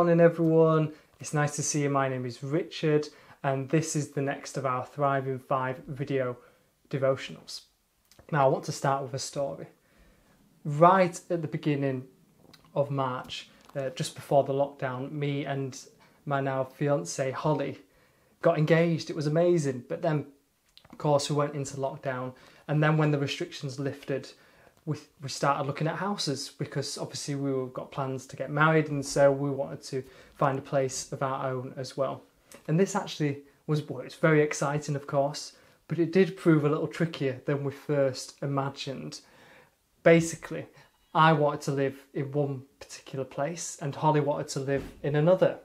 morning everyone, it's nice to see you. My name is Richard and this is the next of our Thriving 5 video devotionals. Now I want to start with a story. Right at the beginning of March, just before the lockdown, me and my now fiancée Holly got engaged. It was amazing, but then of course we went into lockdown, and then when the restrictions lifted, we started looking at houses because obviously got plans to get married, and so we wanted to find a place of our own as well. And this actually it's very exciting, of course, but it did prove a little trickier than we first imagined. Basically, I wanted to live in one particular place and Holly wanted to live in another.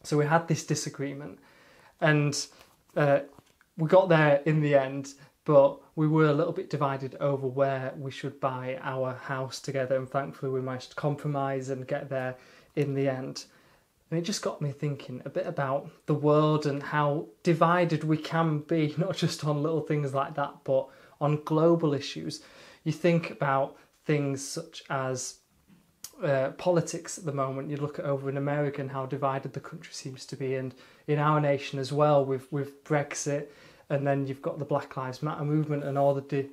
So we had this disagreement, and we got there in the end, but we were a little bit divided over where we should buy our house together, and thankfully we managed to compromise and get there in the end. And it just got me thinking a bit about the world and how divided we can be, not just on little things like that, but on global issues. You think about things such as politics at the moment. You look at over in America and how divided the country seems to be, and in our nation as well with Brexit. And then you've got the Black Lives Matter movement and all the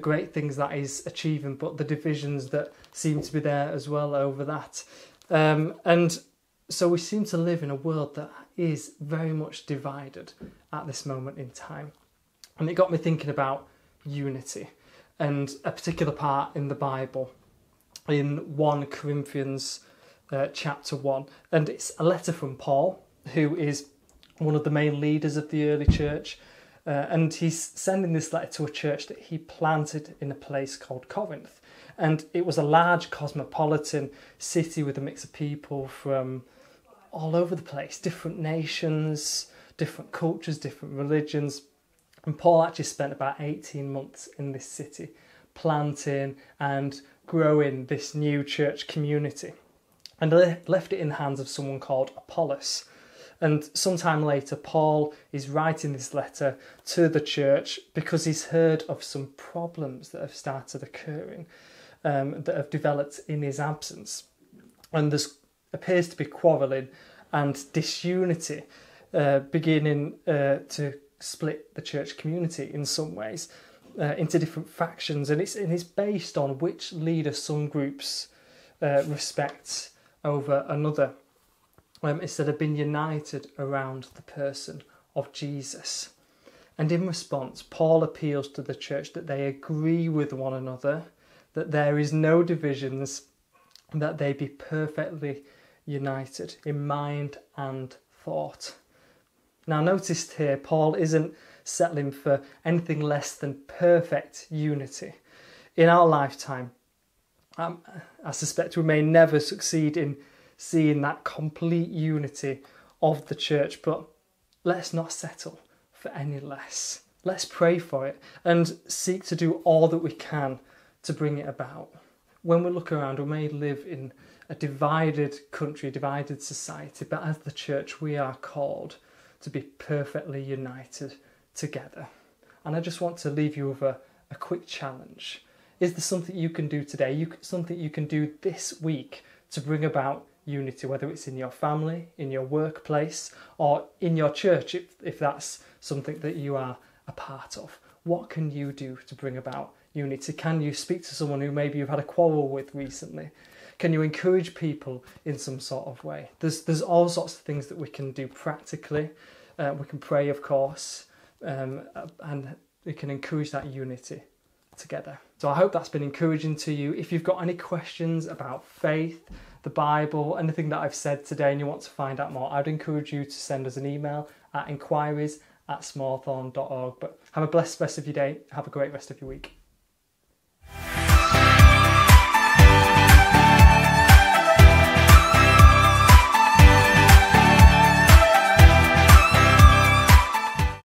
great things that is achieving, but the divisions that seem to be there as well over that. And so we seem to live in a world that is very much divided at this moment in time. And it got me thinking about unity and a particular part in the Bible, in 1 Corinthians chapter 1. And it's a letter from Paul, who is one of the main leaders of the early church, and he's sending this letter to a church that he planted in a place called Corinth. And it was a large cosmopolitan city with a mix of people from all over the place, different nations, different cultures, different religions. And Paul actually spent about 18 months in this city planting and growing this new church community, and left it in the hands of someone called Apollos. And sometime later, Paul is writing this letter to the church because he's heard of some problems that have started occurring, that have developed in his absence. And there appears to be quarrelling and disunity beginning to split the church community in some ways into different factions. And it's based on which leader some groups respect over another, instead of being united around the person of Jesus. And in response, Paul appeals to the church that they agree with one another, that there is no divisions, that they be perfectly united in mind and thought. Now notice here, Paul isn't settling for anything less than perfect unity. In our lifetime, I suspect we may never succeed in seeing that complete unity of the church, but let's not settle for any less. Let's pray for it and seek to do all that we can to bring it about. When we look around, we may live in a divided country, divided society, but as the church we are called to be perfectly united together. And I just want to leave you with a quick challenge. Is there something you can do today, something you can do this week to bring about unity, whether it's in your family, in your workplace, or in your church, if that's something that you are a part of? What can you do to bring about unity? Can you speak to someone who maybe you've had a quarrel with recently? Can you encourage people in some sort of way? There's all sorts of things that we can do practically. We can pray, of course, and we can encourage that unity together. So I hope that's been encouraging to you. If you've got any questions about faith, the Bible, anything that I've said today, and you want to find out more, I'd encourage you to send us an email at inquiries@smallthorn.org. But have a blessed rest of your day. Have a great rest of your week.